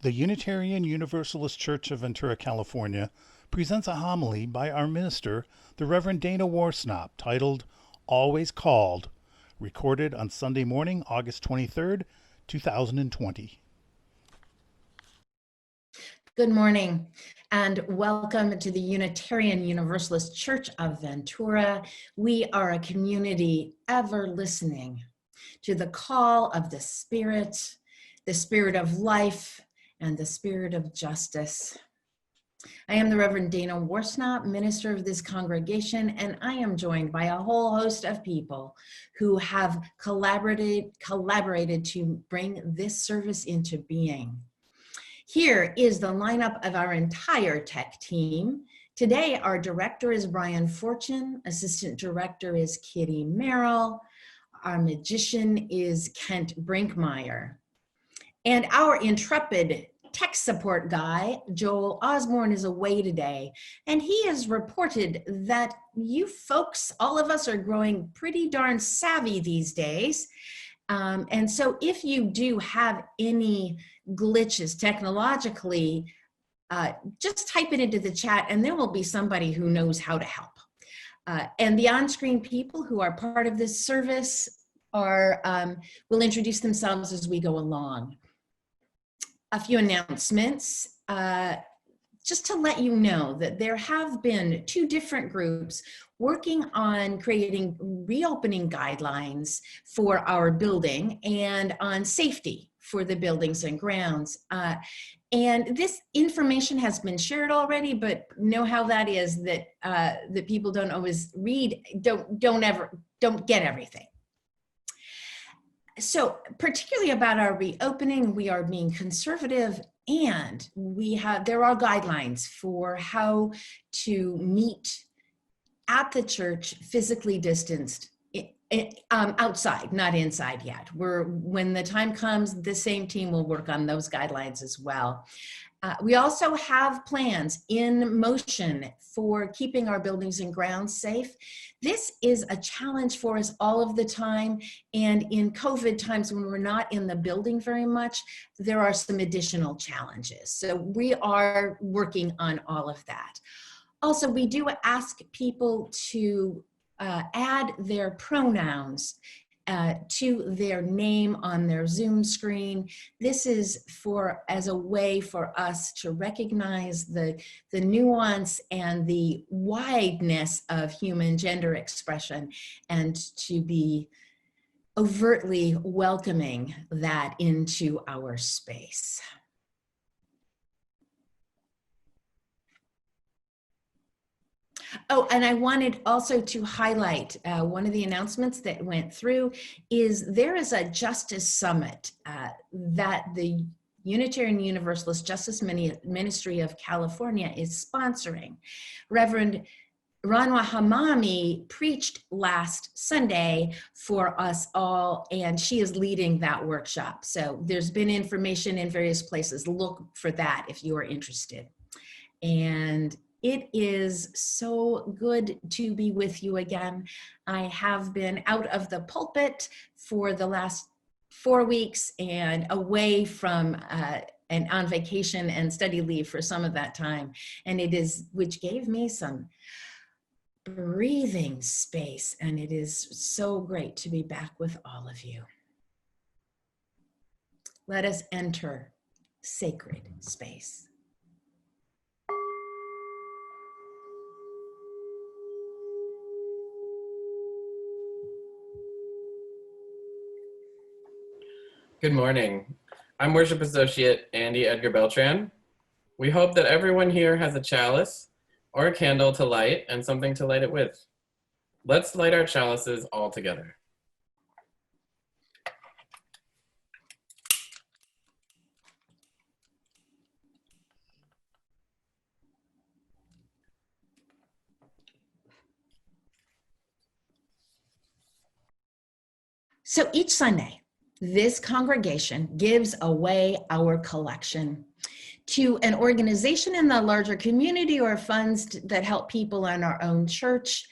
The Unitarian Universalist Church of Ventura, California, presents a homily by our minister, the Reverend Dana Worsnop, titled Always Called, recorded on Sunday morning, August 23rd, 2020. Good morning and welcome to the Unitarian Universalist Church of Ventura. We are a community ever listening to the call of the Spirit of life, and the Spirit of justice. I am the Reverend Dana Worsnop, minister of this congregation, and I am joined by a whole host of people who have collaborated to bring this service into being. Here is the lineup of our entire tech team. Today, our director is Brian Fortune, assistant director is Kitty Merrill, our magician is Kent Brinkmeyer, and our intrepid tech support guy, Joel Osborne, is away today, and he has reported that you folks, all of us, are growing pretty darn savvy these days. And so if you do have any glitches technologically, just type it into the chat and there will be somebody who knows how to help. And the on-screen people who are part of this service will introduce themselves as we go along. A few announcements. Just to let you know that there have been two different groups working on creating reopening guidelines for our building and on safety for the buildings and grounds. And this information has been shared already, but know how that is, that that people don't always read, don't get everything. So particularly about our reopening, we are being conservative, and there are guidelines for how to meet at the church physically distanced outside, not inside yet. When the time comes, the same team will work on those guidelines as well. We also have plans in motion for keeping our buildings and grounds safe. This is a challenge for us all of the time, and in COVID times when we're not in the building very much, there are some additional challenges. So we are working on all of that. Also, we do ask people to add their pronouns to their name on their Zoom screen. This is as a way for us to recognize the nuance and the wideness of human gender expression, and to be overtly welcoming that into our space. Oh, and I wanted also to highlight one of the announcements that went through is there is a Justice Summit that the Unitarian Universalist Justice Ministry of California is sponsoring. Reverend Ranwa Hamami preached last Sunday for us all, and she is leading that workshop. So there's been information in various places. Look for that if you are interested. And it is so good to be with you again. I have been out of the pulpit for the last 4 weeks and away from and on vacation and study leave for some of that time. And which gave me some breathing space. And it is so great to be back with all of you. Let us enter sacred space. Good morning. I'm Worship Associate Andy Edgar-Beltran. We hope that everyone here has a chalice or a candle to light and something to light it with. Let's light our chalices all together. So each Sunday, this congregation gives away our collection to an organization in the larger community or funds that help people in our own church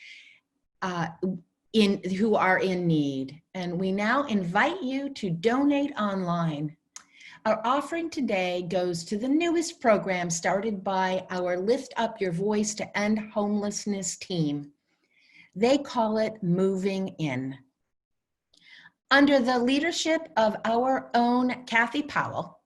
who are in need. And we now invite you to donate online. Our offering today goes to the newest program started by our Lift Up Your Voice to End Homelessness team. They call it Moving In. Under the leadership of our own Kathy Powell,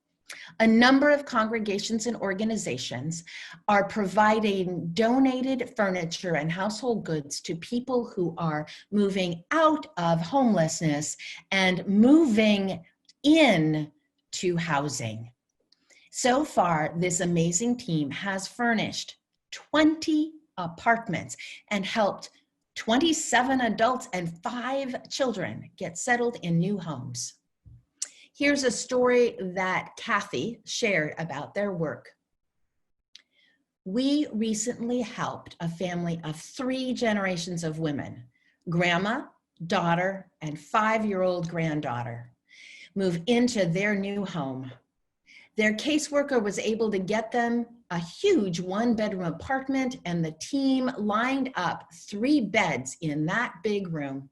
a number of congregations and organizations are providing donated furniture and household goods to people who are moving out of homelessness and moving in to housing. So far, this amazing team has furnished 20 apartments and helped 27 adults and 5 children get settled in new homes. Here's a story that Kathy shared about their work. We recently helped a family of 3 generations of women, grandma, daughter, and 5-year-old granddaughter, move into their new home. Their caseworker was able to get them a huge 1-bedroom apartment, and the team lined up 3 beds in that big room.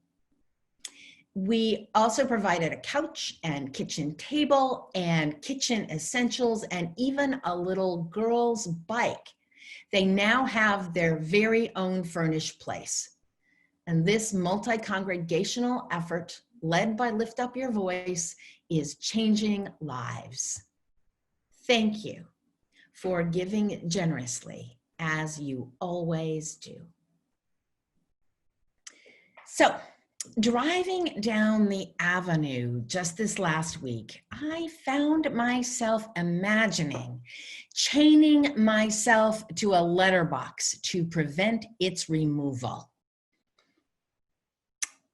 We also provided a couch and kitchen table and kitchen essentials and even a little girl's bike. They now have their very own furnished place. And this multi-congregational effort led by Lift Up Your Voice is changing lives. Thank you for giving generously as you always do. So, driving down the avenue just this last week, I found myself imagining chaining myself to a letterbox to prevent its removal.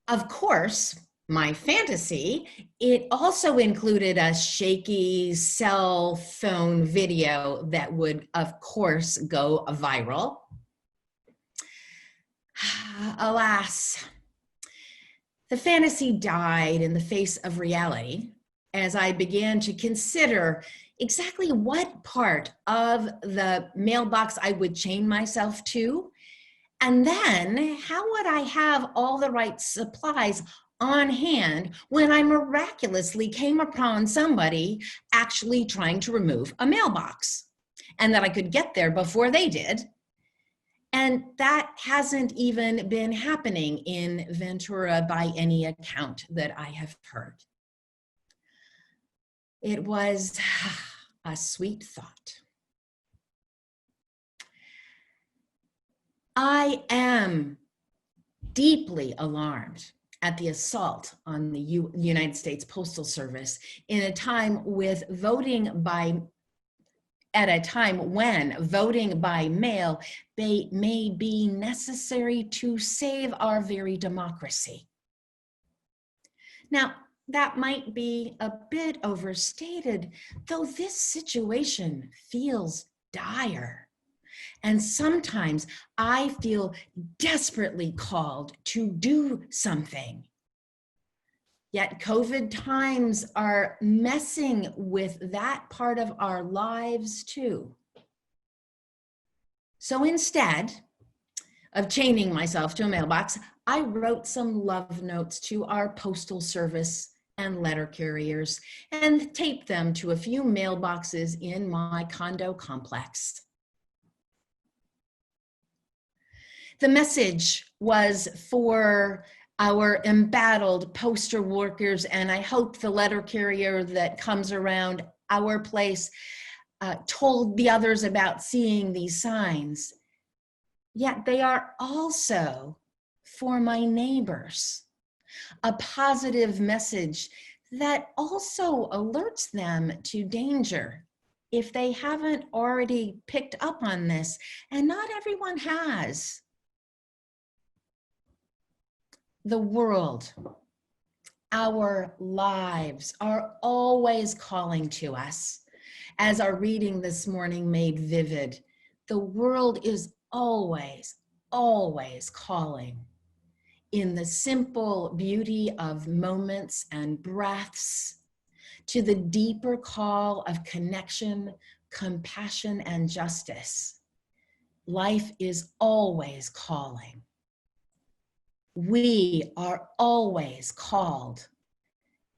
Of course, my fantasy, it also included a shaky cell phone video that would, of course, go viral. Alas, the fantasy died in the face of reality as I began to consider exactly what part of the mailbox I would chain myself to, and then how would I have all the right supplies on hand when I miraculously came upon somebody actually trying to remove a mailbox, and that I could get there before they did. And that hasn't even been happening in Ventura by any account that I have heard. It was a sweet thought. I am deeply alarmed at the assault on the United States Postal Service in a time with at a time when voting by mail may be necessary to save our very democracy. Now, that might be a bit overstated, though this situation feels dire. And sometimes I feel desperately called to do something. Yet COVID times are messing with that part of our lives too. So instead of chaining myself to a mailbox, I wrote some love notes to our postal service and letter carriers and taped them to a few mailboxes in my condo complex. The message was for our embattled postal workers, and I hope the letter carrier that comes around our place told the others about seeing these signs. Yet they are also for my neighbors, a positive message that also alerts them to danger if they haven't already picked up on this, and not everyone has. The world, our lives are always calling to us. As our reading this morning made vivid, the world is always, always calling. In the simple beauty of moments and breaths, to the deeper call of connection, compassion, and justice. Life is always calling. We are always called,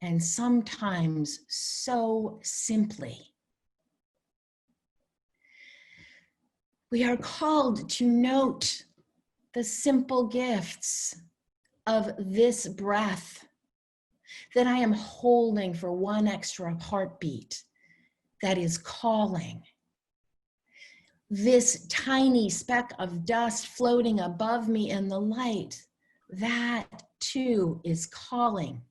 and sometimes so simply. We are called to note the simple gifts of this breath that I am holding for one extra heartbeat that is calling. This tiny speck of dust floating above me in the light, that too is calling.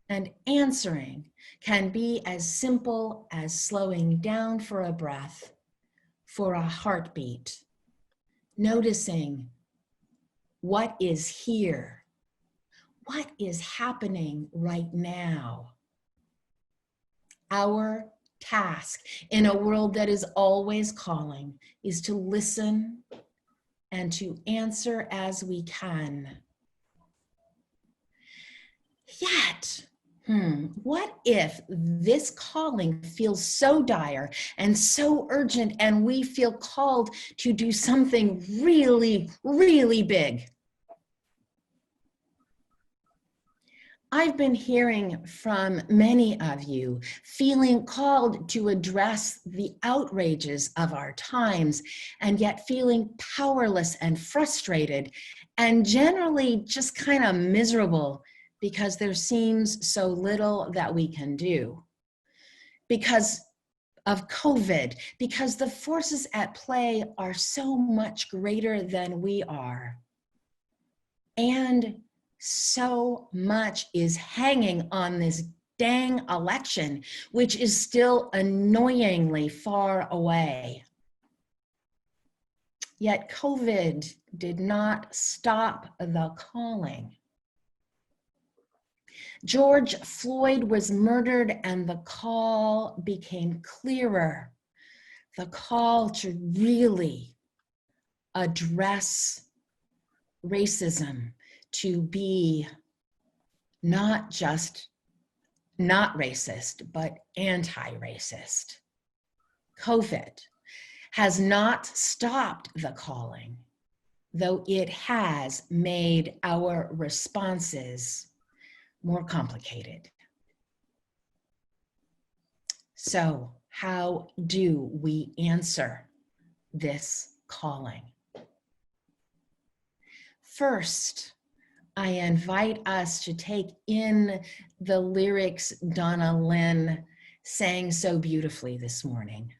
And answering can be as simple as slowing down for a breath, for a heartbeat, noticing what is here, what is happening right now. Our task in a world that is always calling is to listen and to answer as we can. Yet, what if this calling feels so dire and so urgent and we feel called to do something really, really big? I've been hearing from many of you feeling called to address the outrages of our times and yet feeling powerless and frustrated and generally just kind of miserable because there seems so little that we can do. Because of COVID, because the forces at play are so much greater than we are. And so much is hanging on this dang election, which is still annoyingly far away. Yet COVID did not stop the calling. George Floyd was murdered and the call became clearer. The call to really address racism, to be not just not racist, but anti-racist. COVID has not stopped the calling, though it has made our responses more complicated. So, how do we answer this calling? First, I invite us to take in the lyrics Donna Lynn sang so beautifully this morning.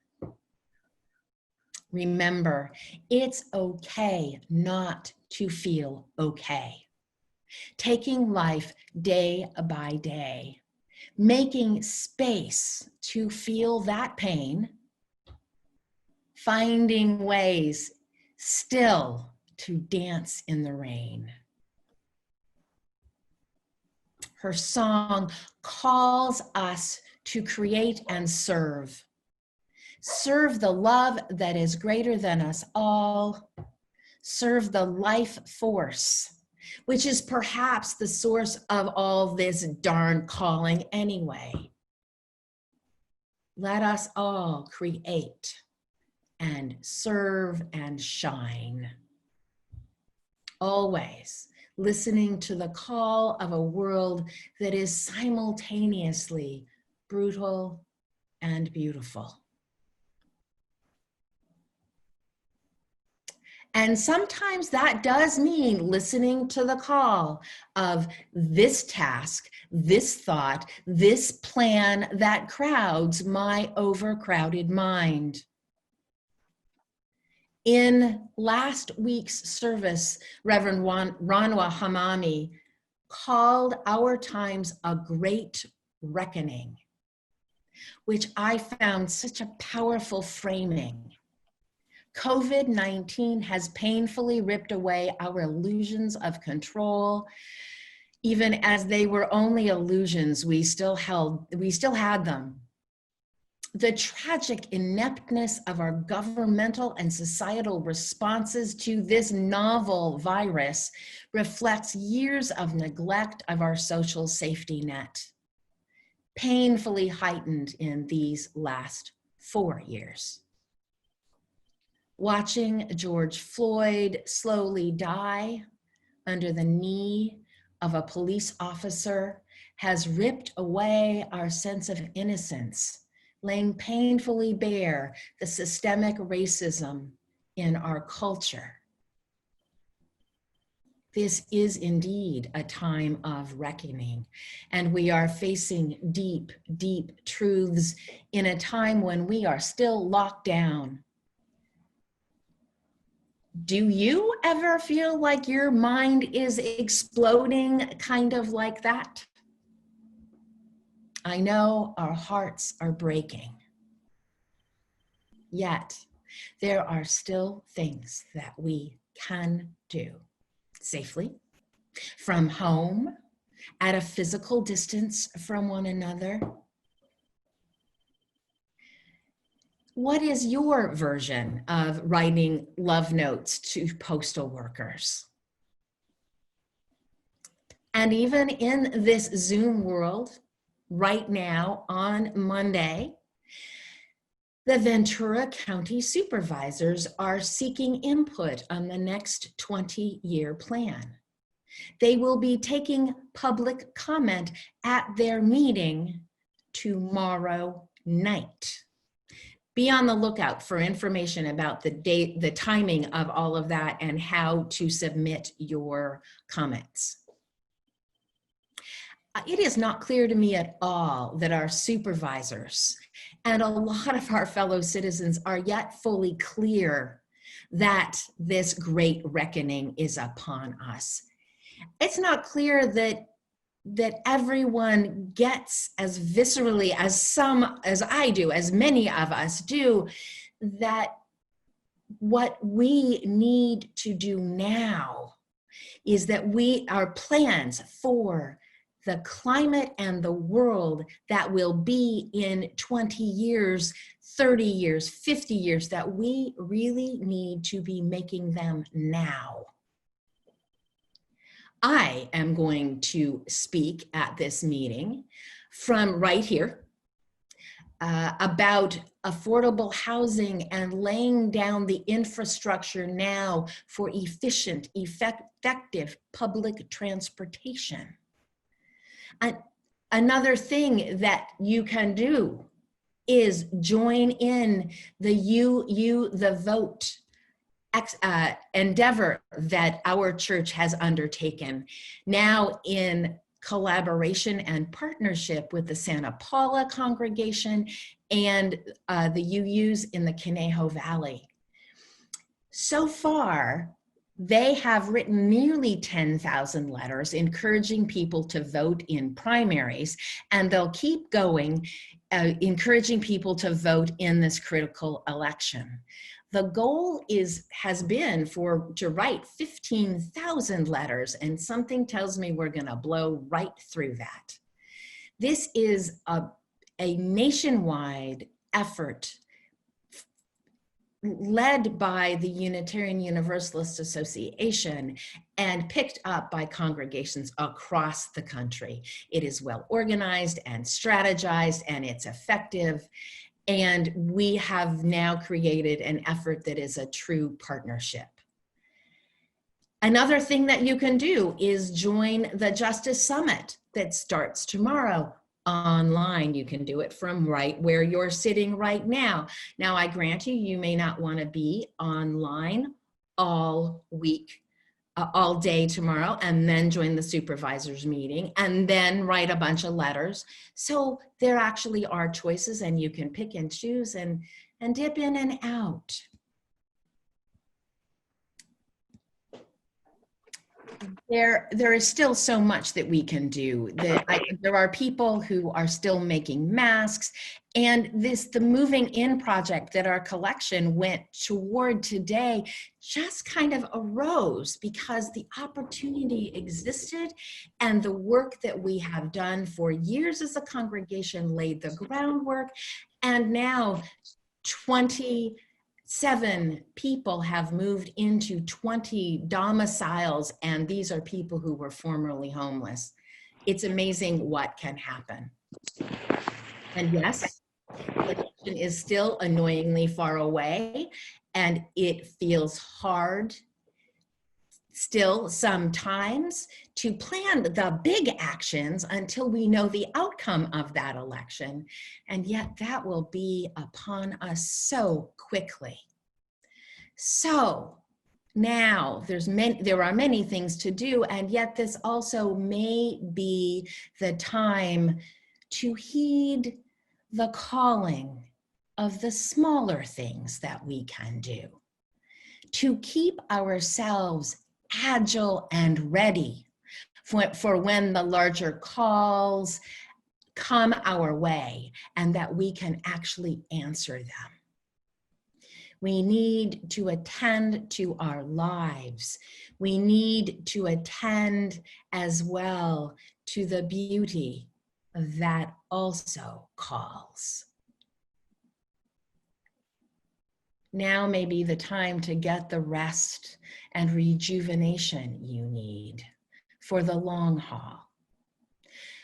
Remember, it's okay not to feel okay. Taking life day by day, making space to feel that pain, finding ways still to dance in the rain. Her song calls us to create and serve. Serve the love that is greater than us all. Serve the life force, which is perhaps the source of all this darn calling anyway. Let us all create and serve and shine. Always listening to the call of a world that is simultaneously brutal and beautiful. And sometimes that does mean listening to the call of this task, this thought, this plan that crowds my overcrowded mind. In last week's service, Reverend Ranwa Hamami called our times a great reckoning, which I found such a powerful framing. COVID-19 has painfully ripped away our illusions of control. Even as they were only illusions, we still had them. The tragic ineptness of our governmental and societal responses to this novel virus reflects years of neglect of our social safety net, painfully heightened in these last 4 years. Watching George Floyd slowly die under the knee of a police officer has ripped away our sense of innocence, laying painfully bare the systemic racism in our culture. This is indeed a time of reckoning, and we are facing deep, deep truths in a time when we are still locked down. Do you ever feel like your mind is exploding kind of like that? I know our hearts are breaking. Yet, there are still things that we can do safely, from home, at a physical distance from one another. What is your version of writing love notes to postal workers? And even in this Zoom world, right now on Monday, the Ventura County supervisors are seeking input on the next 20-year plan. They will be taking public comment at their meeting tomorrow night. Be on the lookout for information about the date, the timing of all of that, and how to submit your comments. It is not clear to me at all that our supervisors and a lot of our fellow citizens are yet fully clear that this great reckoning is upon us. It's not clear that everyone gets as viscerally as I do, as many of us do, that what we need to do now is that our plans for the climate and the world that will be in 20 years, 30 years, 50 years, that we really need to be making them now. I am going to speak at this meeting from right here about affordable housing and laying down the infrastructure now for efficient, effective public transportation. Another thing that you can do is join in the vote endeavor that our church has undertaken, now in collaboration and partnership with the Santa Paula congregation and the UUs in the Conejo Valley. So far, they have written nearly 10,000 letters encouraging people to vote in primaries, and they'll keep going, encouraging people to vote in this critical election. The goal has been to write 15,000 letters, and something tells me we're going to blow right through that. This is a nationwide effort led by the Unitarian Universalist Association and picked up by congregations across the country. It is well organized and strategized, and it's effective. And we have now created an effort that is a true partnership. Another thing that you can do is join the Justice Summit that starts tomorrow online. You can do it from right where you're sitting right now. Now, I grant you, you may not want to be online all week, all day tomorrow, and then join the supervisors meeting and then write a bunch of letters. So there actually are choices, and you can pick and choose and dip in and out. There is still so much that we can do. There are people who are still making masks, and the moving in project that our collection went toward today just kind of arose because the opportunity existed, and the work that we have done for years as a congregation laid the groundwork, and now 27 people have moved into 20 domiciles, and these are people who were formerly homeless. It's amazing what can happen. And yes, the election is still annoyingly far away, and it feels hard still sometimes to plan the big actions until we know the outcome of that election. And yet that will be upon us so quickly. So now there are many things to do, and yet this also may be the time to heed the calling of the smaller things that we can do, to keep ourselves agile and ready for when the larger calls come our way and that we can actually answer them. We need to attend to our lives. We need to attend as well to the beauty that also calls. Now may be the time to get the rest and rejuvenation you need for the long haul.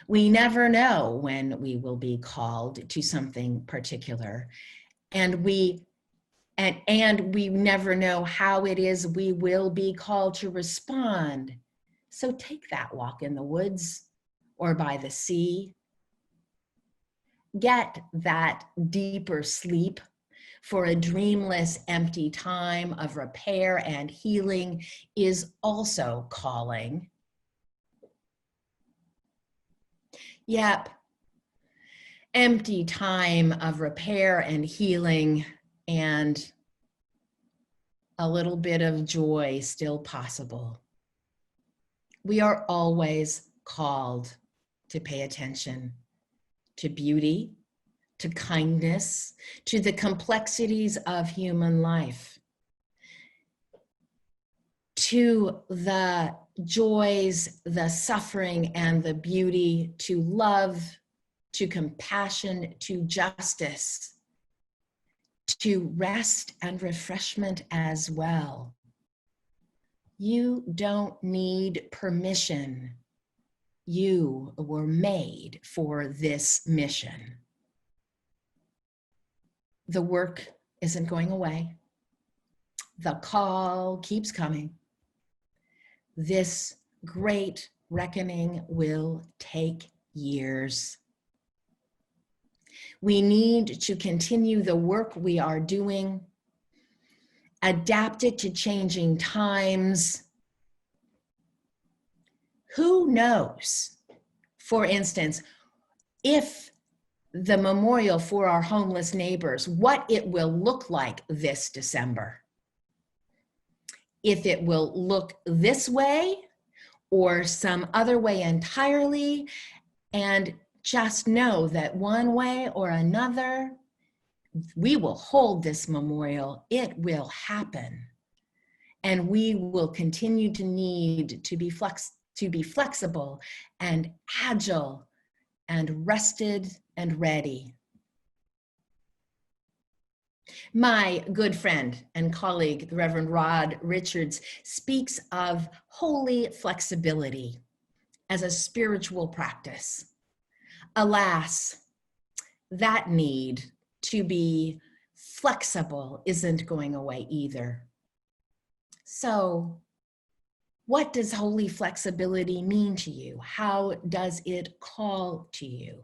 We never know when we will be called to something particular, and we never know how it is we will be called to respond. So take that walk in the woods or by the sea. Get that deeper sleep, for a dreamless, empty time of repair and healing is also calling. Yep, empty time of repair and healing and a little bit of joy still possible. We are always called to pay attention to beauty, to kindness, to the complexities of human life, to the joys, the suffering, and the beauty, to love, to compassion, to justice, to rest and refreshment as well. You don't need permission. You were made for this mission. The work isn't going away. The call keeps coming. This great reckoning will take years. We need to continue the work we are doing, adapt it to changing times. Who knows, for instance, if the memorial for our homeless neighbors, what it will look like this December. If it will look this way or some other way entirely, and just know that one way or another, we will hold this memorial. It will happen. And we will continue to need to be flexible and agile and rested and ready. My good friend and colleague, the Reverend Rod Richards, speaks of holy flexibility as a spiritual practice. Alas, that need to be flexible isn't going away either. So, what does holy flexibility mean to you? How does it call to you?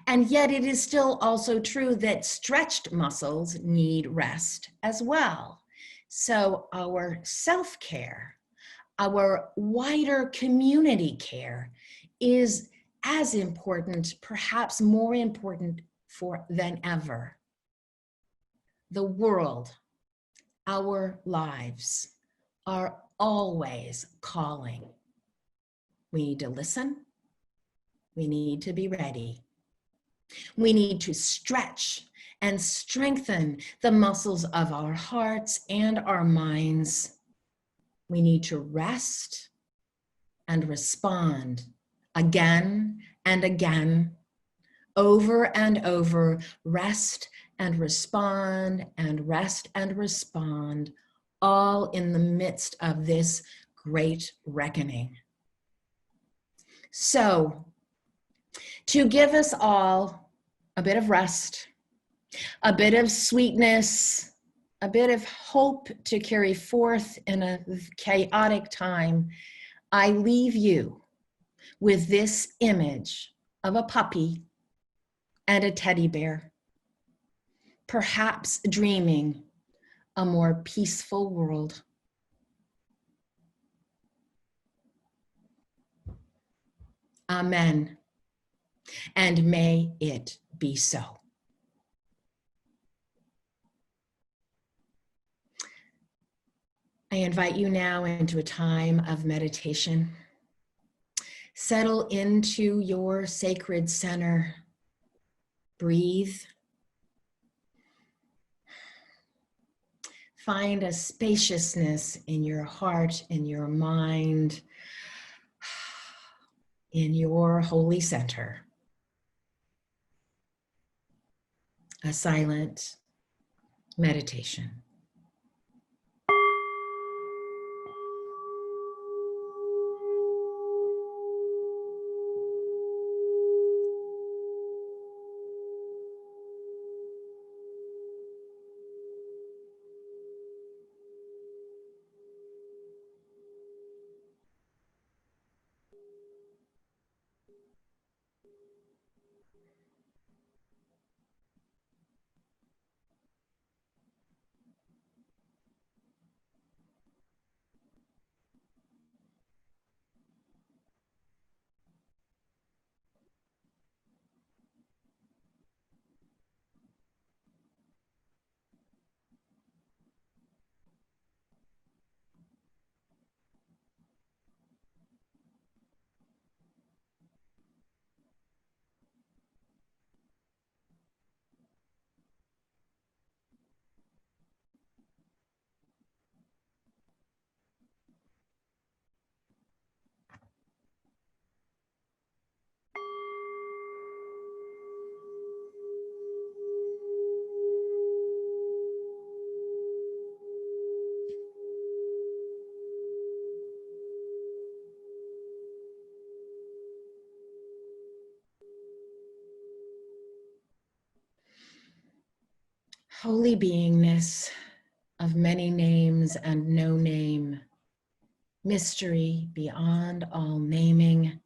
And yet it is still also true that stretched muscles need rest as well. So our self-care, our wider community care is as important, perhaps more important than ever. The world, our lives are always calling. We need to listen. We need to be ready. We need to stretch and strengthen the muscles of our hearts and our minds. We need to rest and respond again and again, over and over, rest and respond and rest and respond, all in the midst of this great reckoning. So, to give us all a bit of rest, a bit of sweetness, a bit of hope to carry forth in a chaotic time, I leave you with this image of a puppy and a teddy bear, perhaps dreaming a more peaceful world. Amen. And may it be so. I invite you now into a time of meditation. Settle into your sacred center. Breathe. Find a spaciousness in your heart, in your mind, in your holy center. A silent meditation. Holy beingness of many names and no name, mystery beyond all naming,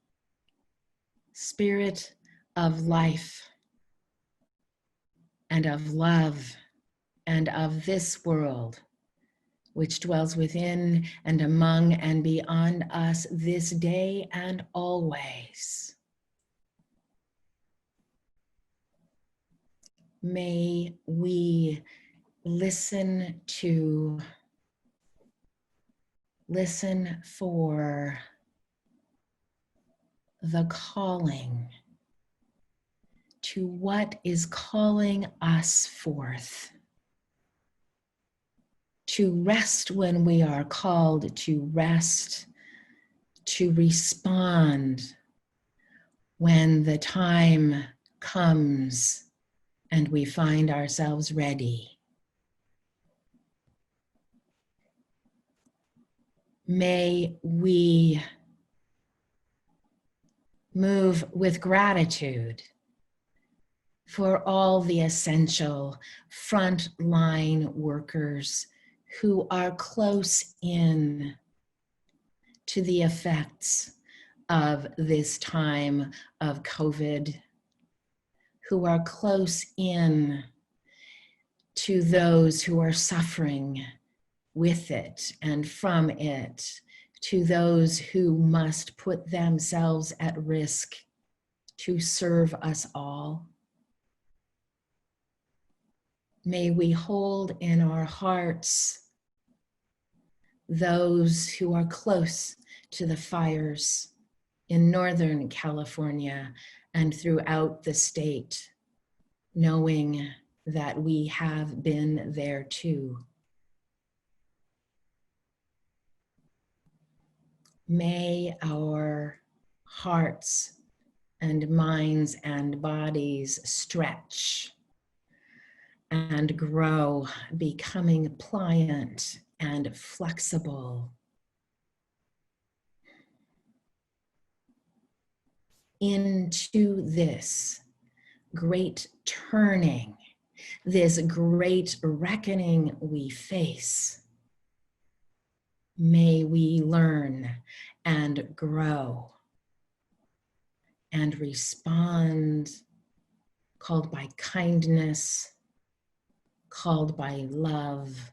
spirit of life and of love and of this world, which dwells within and among and beyond us this day and always. May we listen for the calling to what is calling us forth. To rest when we are called to rest, to respond when the time comes and we find ourselves ready. May we move with gratitude for all the essential frontline workers who are close in to the effects of this time of COVID, who are close in to those who are suffering with it and from it, to those who must put themselves at risk to serve us all. May we hold in our hearts those who are close to the fires in Northern California and throughout the state, knowing that we have been there too. May our hearts and minds and bodies stretch and grow, becoming pliant and flexible into this great turning this great reckoning we face, may we learn and grow and respond, called by kindness, called by love,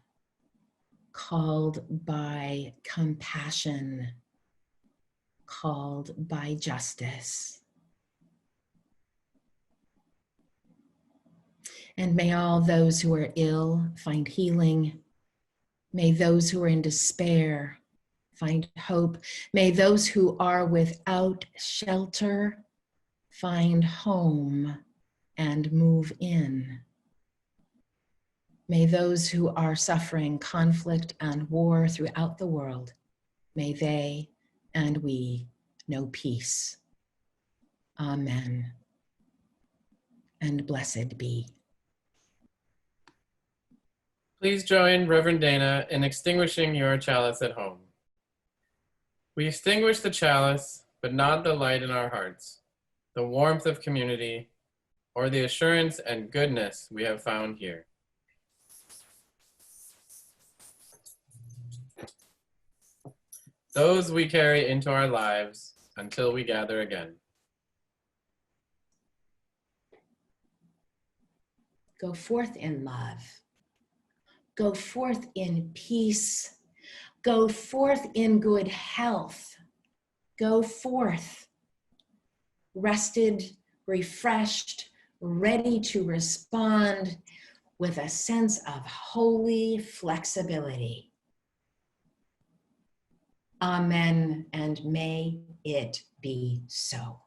called by compassion, called by justice. And may all those who are ill find healing. May those who are in despair find hope. May those who are without shelter find home and move in. May those who are suffering conflict and war throughout the world, may they and we know peace. Amen. And blessed be. Please join Reverend Dana in extinguishing your chalice at home. We extinguish the chalice, but not the light in our hearts, the warmth of community, or the assurance and goodness we have found here. Those we carry into our lives until we gather again. Go forth in love. Go forth in peace. Go forth in good health. Go forth rested, refreshed, ready to respond with a sense of holy flexibility. Amen, and may it be so.